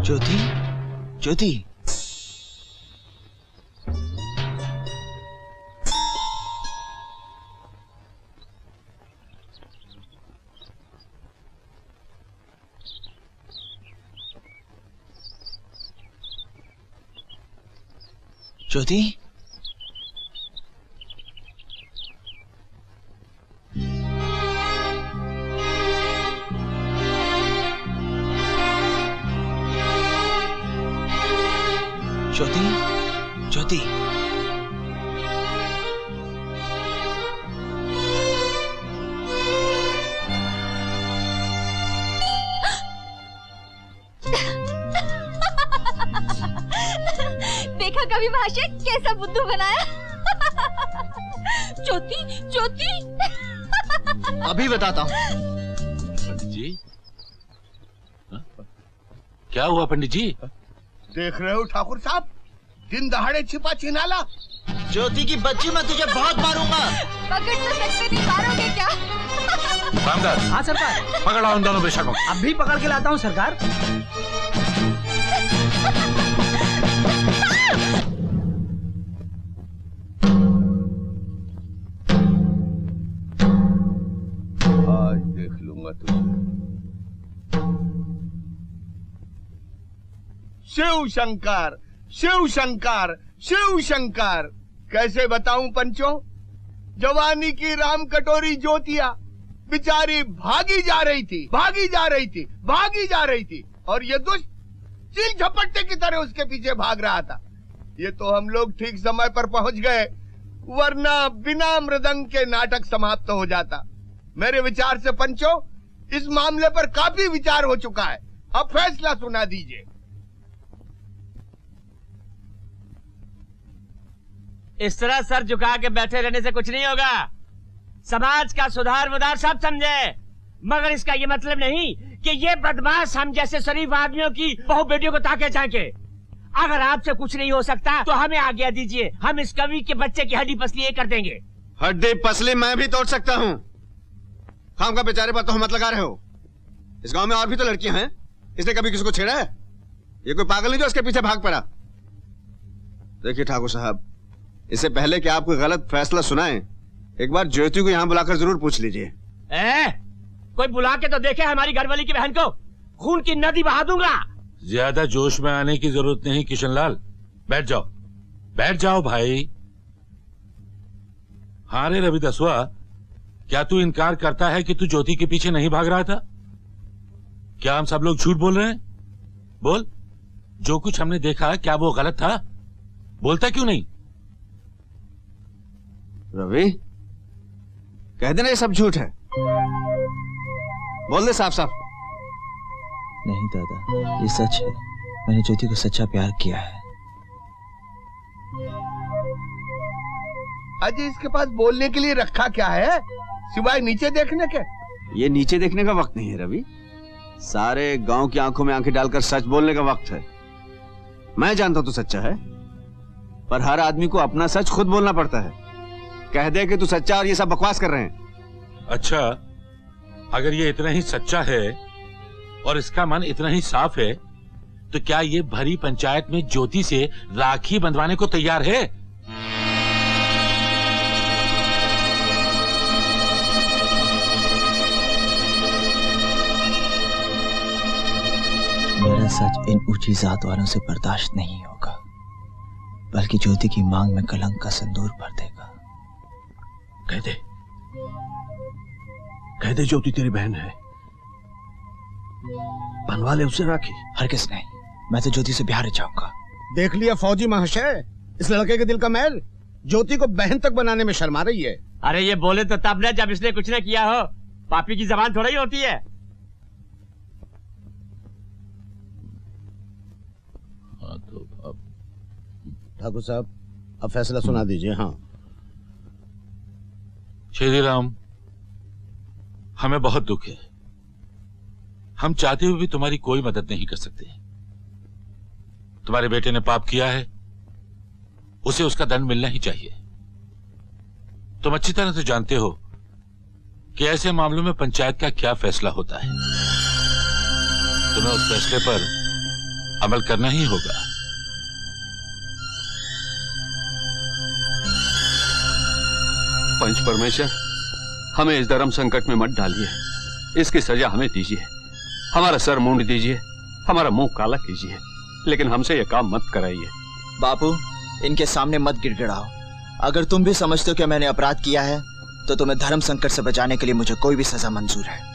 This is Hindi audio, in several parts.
ज्योति, ज्योति। ज्योति, ज्योति, ज्योति। देखा कभी भाषा कैसा बुद्धू बनाया। ज्योति, ज्योति। अभी बताता हूँ। पंडित जी, क्या हुआ पंडित जी? देख रहे हो ठाकुर साहब, दिन दहाड़े छिपा छिनाला। ज्योति की बच्ची, मैं तुझे बहुत मारूंगा। पकड़ तो सकते नहीं, मारोगे क्या? रामदास। हाँ सरकार। पकड़ा उन दोनों बेशकों। अब भी पकड़ के लाता हूँ सरकार। आज देख लूंगा तुझे। शिव शंकर, शिव शंकर, शिव शंकर। कैसे बताऊं पंचों? जवानी की राम कटोरी ज्योतिया बेचारी भागी जा रही थी, भागी जा रही थी, भागी जा रही थी, और ये दुष्ट चील झपट्टे की तरह उसके पीछे भाग रहा था। ये तो हम लोग ठीक समय पर पहुंच गए, वरना बिना मृदंग के नाटक समाप्त हो जाता। मेरे विचार से पंचों, इस मामले पर काफी विचार हो चुका है। अब फैसला सुना दीजिए। इस तरह सर झुका के बैठे रहने से कुछ नहीं होगा। समाज का सुधार मुधार सब समझे, मगर इसका ये मतलब नहीं कि ये बदमाश हम जैसे शरीफ आदमियों की बहु बेटियों को ताके झांके। अगर आपसे कुछ नहीं हो सकता तो हमें आज्ञा दीजिए, हम इस कवि के बच्चे की हड्डी पसली ये कर देंगे। हड्डी पसली मैं भी तोड़ सकता हूँ। खाम का बेचारे पर तो मत लगा रहे हो। इस गांव में और भी तो लड़कियां हैं, इसने कभी किसी को छेड़ा है? ये कोई पागल नहीं जो उसके पीछे भाग पड़ा। देखिए ठाकुर साहब, इससे पहले कि आप कोई गलत फैसला सुनाएं, एक बार ज्योति को यहाँ बुलाकर जरूर पूछ लीजिए। कोई बुला के तो देखे हमारी घरवाली की बहन को, खून की नदी बहा दूंगा। ज्यादा जोश में आने की जरूरत नहीं किशनलाल, बैठ जाओ, बैठ जाओ भाई। हाँ रे रवि दसवा, क्या तू इनकार करता है कि तू ज्योति के पीछे नहीं भाग रहा था? क्या हम सब लोग झूठ बोल रहे हैं? बोल, जो कुछ हमने देखा क्या वो गलत था? बोलता क्यों नहीं? रवि, कह देना ये सब झूठ है। बोल दे साफ साफ। नहीं दादा, ये सच है। मैंने ज्योति को सच्चा प्यार किया है। अजय, इसके पास बोलने के लिए रखा क्या है सिवाय नीचे देखने के? ये नीचे देखने का वक्त नहीं है रवि, सारे गांव की आंखों में आंखें डालकर सच बोलने का वक्त है। मैं जानता हूं तू सच्चा है, पर हर आदमी को अपना सच खुद बोलना पड़ता है। कह दे कि तू सच्चा और ये सब बकवास कर रहे हैं। अच्छा, अगर ये इतना ही सच्चा है और इसका मन इतना ही साफ है, तो क्या ये भरी पंचायत में ज्योति से राखी बंधवाने को तैयार है? मेरा सच इन ऊंची जात वालों से बर्दाश्त नहीं होगा, बल्कि ज्योति की मांग में कलंक का संदूर भर देगा। कह दे ज्योति तेरी बहन है, बनवा ले उससे राखी। हरगिज नहीं, मैं तो ज्योति से बिहार जाऊंगा। देख लिया फौजी महाशय, इस लड़के के दिल का मैल ज्योति को बहन तक बनाने में शर्मा रही है। अरे ये बोले तो तब न जब इसने कुछ न किया हो। पापी की जबान थोड़ा ही होती है। ठाकुर साहब, अब फैसला सुना दीजिए। हाँ श्री राम, हमें बहुत दुख है। हम चाहते हुए भी तुम्हारी कोई मदद नहीं कर सकते। तुम्हारे बेटे ने पाप किया है, उसे उसका दंड मिलना ही चाहिए। तुम अच्छी तरह से जानते हो कि ऐसे मामलों में पंचायत का क्या फैसला होता है। तुम्हें उस फैसले पर अमल करना ही होगा। पंच परमेश्वर, हमें इस धर्म संकट में मत डालिए, इसकी सजा हमें दीजिए, हमारा सर मूंड दीजिए, हमारा मुंह काला कीजिए, लेकिन हमसे यह काम मत कराइए। बापू, इनके सामने मत गिड़गिड़ाओ। अगर तुम भी समझते हो कि मैंने अपराध किया है तो तुम्हें धर्म संकट से बचाने के लिए मुझे कोई भी सजा मंजूर है।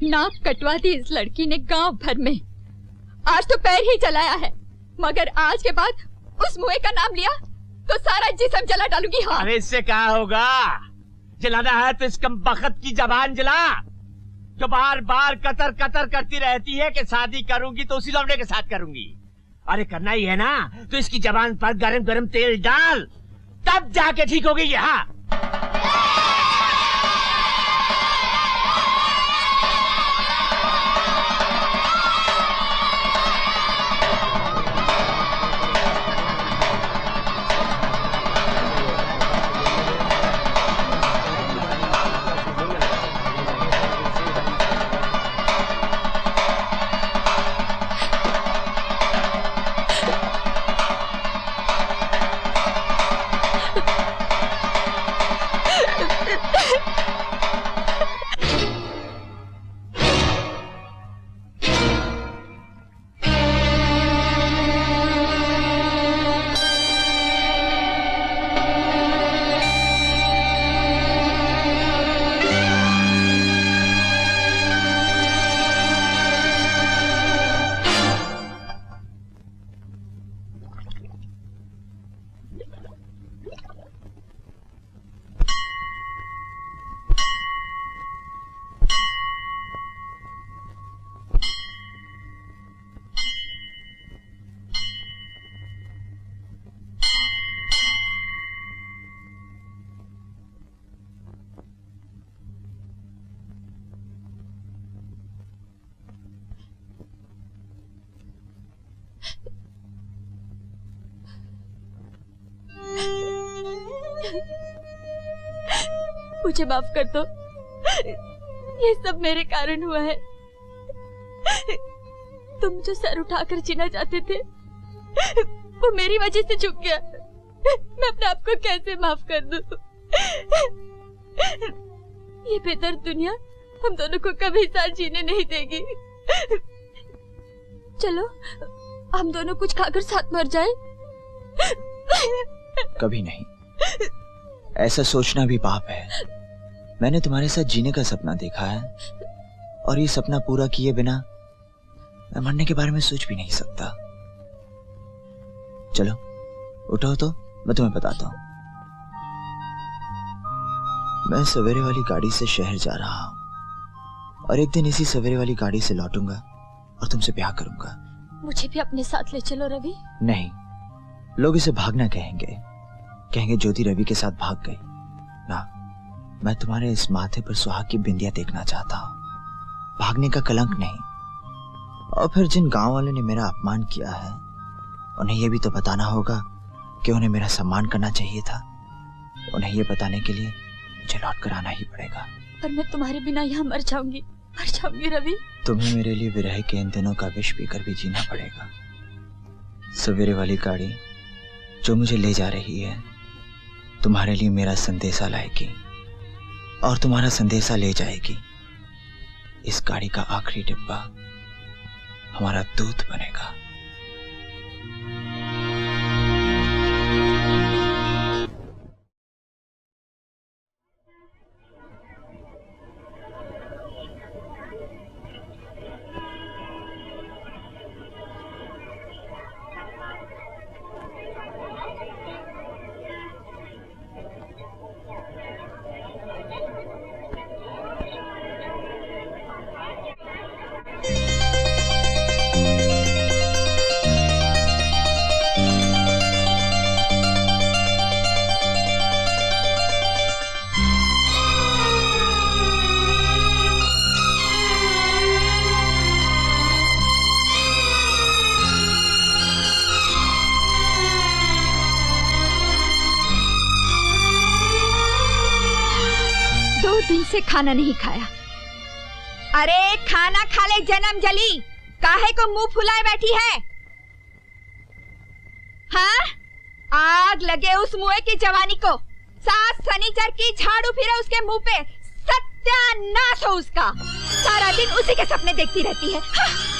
नाक कटवा दी इस लड़की ने गांव भर में। आज तो पैर ही चलाया है, मगर आज के बाद उस मुए का नाम लिया तो सारा जिस्म जला डालूंगी। हाँ। अरे इससे क्या होगा? जलाना है तो इस कमबख्त की जबान जला, जो बार बार कतर कतर करती रहती है कि शादी करूंगी तो उसी लौंडे के साथ करूंगी। अरे करना ही है ना तो इसकी जबान पर गरम गरम तेल डाल, तब जाके ठीक होगी। यहाँ मुझे माफ कर दो, ये सब मेरे कारण हुआ है। तुम जो सर उठाकर जीना चाहते थे वो मेरी वजह से झुक गया। मैं अपने आप को कैसे माफ कर दूं? ये बेदर्द दुनिया हम दोनों को कभी साथ जीने नहीं देगी। चलो हम दोनों कुछ खाकर साथ मर जाए। कभी नहीं, ऐसा सोचना भी पाप है। मैंने तुम्हारे साथ जीने का सपना देखा है और ये सपना पूरा किए बिना मैं मरने के बारे में सोच भी नहीं सकता। चलो उठो तो मैं तुम्हें बताता हूं। मैं सवेरे वाली गाड़ी से शहर जा रहा हूं और एक दिन इसी सवेरे वाली गाड़ी से लौटूंगा और तुमसे ब्याह करूंगा। मुझे भी अपने साथ ले चलो रवि। नहीं, लोग इसे भागना कहेंगे, कहेंगे ज्योति रवि के साथ भाग गई ना। मैं तुम्हारे इस माथे पर सुहाग की बिंदिया देखना चाहता हूं, भागने का कलंक नहीं। और फिर जिन गांव वालों ने मेरा अपमान किया है उन्हें यह भी तो बताना होगा कि उन्हें मेरा सम्मान करना चाहिए था। उन्हें यह बताने के लिए मुझे लौट कर आना ही पड़ेगा। पर मैं तुम्हारे बिना यहाँ मर जाऊंगी रवि। तुम्हें मेरे लिए विरह के इन दिनों का विष पीकर भी जीना पड़ेगा। सवेरे वाली गाड़ी जो मुझे ले जा रही है तुम्हारे लिए मेरा संदेशा लाएगी और तुम्हारा संदेशा ले जाएगी। इस गाड़ी का आखिरी डिब्बा हमारा दूत बनेगा। दिन से खाना नहीं खाया। अरे खाना खा ले जन्म जली, काहे को मुंह फुलाए बैठी है? हाँ, आग लगे उस मुए की जवानी को। सात शनिचर की झाड़ू फिरे उसके मुंह पे, सत्यानाश हो उसका। सारा दिन उसी के सपने देखती रहती है। हाँ।